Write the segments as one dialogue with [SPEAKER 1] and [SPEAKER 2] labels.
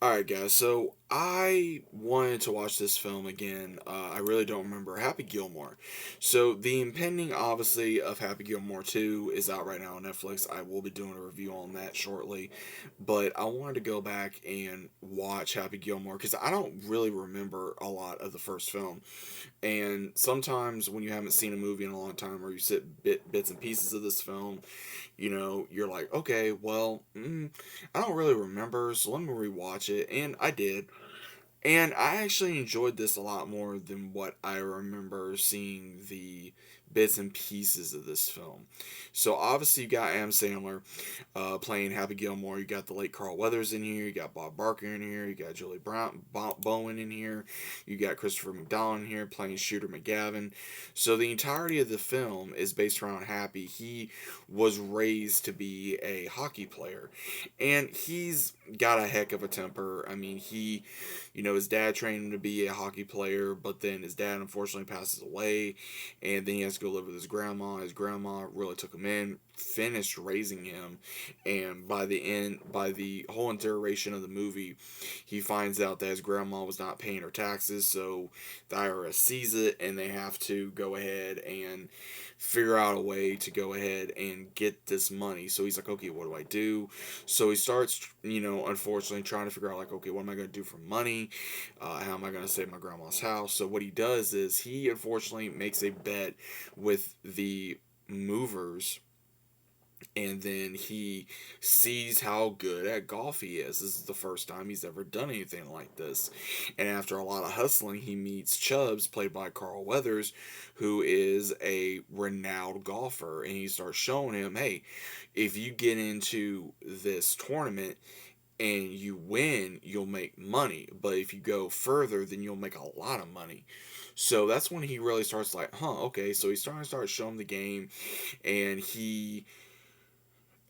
[SPEAKER 1] Alright, guys, so I wanted to watch this film again. I really don't remember. Happy Gilmore. So, the impending, obviously, of Happy Gilmore 2 is out right now on Netflix. I will be doing a review on that shortly. But I wanted to go back and watch Happy Gilmore because I don't really remember a lot of the first film. And sometimes when you haven't seen a movie in a long time or you sit bits and pieces of this film, you're like, okay, well, I don't really remember, so let me rewatch it. And I did. And I actually enjoyed this a lot more than what I remember seeing the bits and pieces of this film. So obviously you got Adam Sandler playing Happy Gilmore. You got the late Carl Weathers in here. You got Bob Barker in here. You got Julie Bowen in here. You got Christopher McDonald in here playing Shooter McGavin. So the entirety of the film is based around Happy. He was raised to be a hockey player, and he's got a heck of a temper. I mean, his dad trained him to be a hockey player, but then his dad unfortunately passes away, and then he has to go live with his grandma. His grandma really took him in, finished raising him, and by the whole iteration of the movie, he finds out that his grandma was not paying her taxes, so the IRS sees it, and they have to go ahead and figure out a way to go ahead and get this money. So he's like, okay, what do I do? So he starts, unfortunately trying to figure out, like, okay, what am I going to do for money? How am I going to save my grandma's house? So what he does is he unfortunately makes a bet with the movers, and then he sees how good at golf he is. This is the first time he's ever done anything like this. And after a lot of hustling, he meets Chubbs, played by Carl Weathers, who is a renowned golfer. And he starts showing him, hey, if you get into this tournament and you win, you'll make money. But if you go further, then you'll make a lot of money. So that's when he really starts like, huh, okay. So he's starting to start showing the game, and he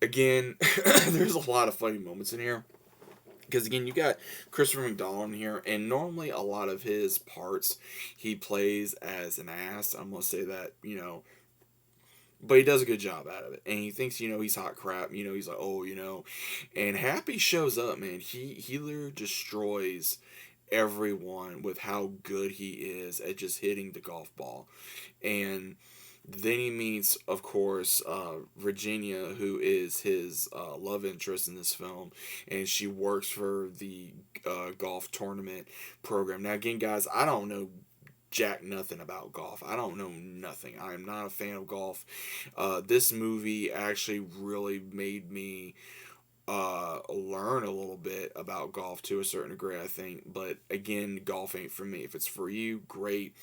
[SPEAKER 1] again, there's a lot of funny moments in here. Because again, you got Christopher McDonald in here, and normally a lot of his parts he plays as an ass. I'm gonna say that, but he does a good job out of it. And he thinks, he's hot crap. He's like, oh, and Happy shows up, man. He literally destroys everyone with how good he is at just hitting the golf ball. And then he meets, of course, Virginia, who is his love interest in this film, and she works for the golf tournament program. Now, again, guys, I don't know jack nothing about golf. I don't know nothing. I am not a fan of golf. This movie actually really made me learn a little bit about golf to a certain degree, I think. But again, golf ain't for me. If it's for you, great.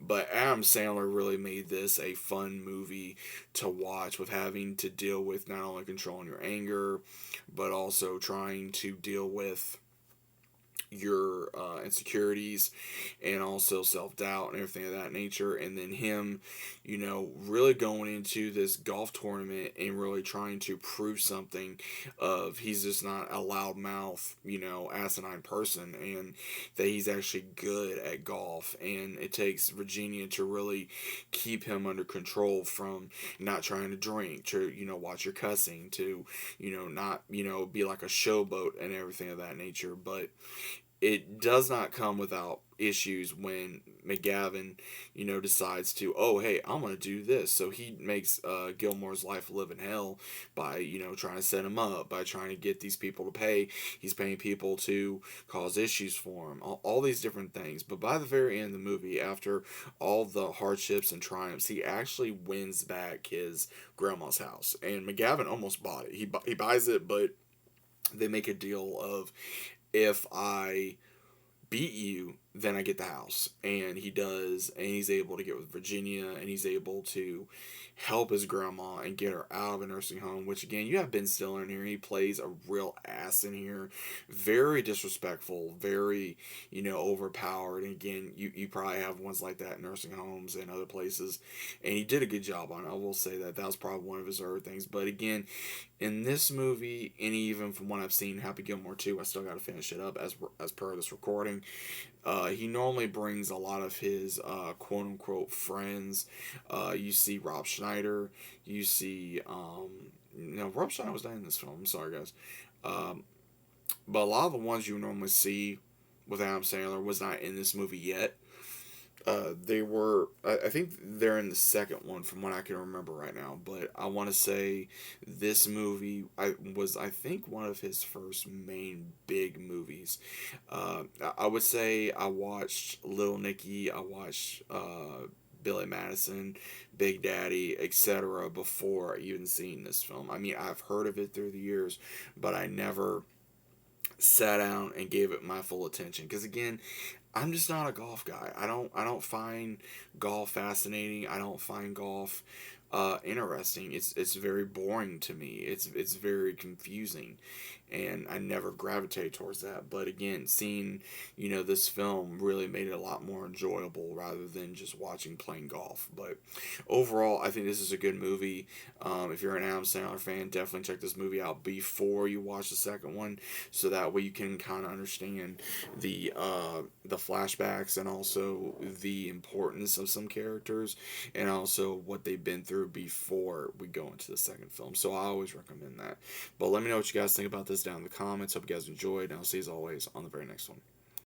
[SPEAKER 1] But Adam Sandler really made this a fun movie to watch, with having to deal with not only controlling your anger, but also trying to deal with your insecurities, and also self-doubt and everything of that nature. And then him, really going into this golf tournament and really trying to prove something of he's just not a loudmouth, asinine person, and that he's actually good at golf. And it takes Virginia to really keep him under control, from not trying to drink, to watch your cussing, to not be like a showboat and everything of that nature. But it does not come without issues when McGavin, decides to, oh, hey, I'm going to do this. So he makes Gilmore's life live in hell by, trying to set him up, by trying to get these people to pay. He's paying people to cause issues for him, all these different things. But by the very end of the movie, after all the hardships and triumphs, he actually wins back his grandma's house. And McGavin almost bought it. He buys it, but they make a deal of, if I beat you, then I get the house. And he does, and he's able to get with Virginia, and he's able to help his grandma and get her out of a nursing home. Which, again, you have Ben Stiller in here. He plays a real ass in here. Very disrespectful, very, overpowered. And again, you probably have ones like that in nursing homes and other places. And he did a good job on it. I will say that was probably one of his other things. But again, in this movie, and even from what I've seen, Happy Gilmore 2, I still got to finish it up as per this recording. He normally brings a lot of his quote unquote friends. You see Rob Schneider. You see, no, Rob Schneider was not in this film. I'm sorry, guys. Um, But a lot of the ones you normally see with Adam Sandler was not in this movie yet. They were, I think they're in the second one from what I can remember right now. But I want to say this movie I think, one of his first main big movies. I would say I watched Little Nicky, I watched Billy Madison, Big Daddy, etc. before even seeing this film. I mean, I've heard of it through the years, but I never sat down and gave it my full attention. Because again, I'm just not a golf guy. I don't find golf fascinating. I don't find golf interesting. It's very boring to me. It's very confusing, and I never gravitate towards that. But again, seeing this film really made it a lot more enjoyable rather than just watching playing golf. But overall, I think this is a good movie. If you're an Adam Sandler fan, definitely check this movie out before you watch the second one, so that way you can kind of understand the flashbacks and also the importance of some characters and also what they've been through before we go into the second film. So I always recommend that. But let me know what you guys think about this down in the comments. Hope you guys enjoyed, and I'll see you as always on the very next one.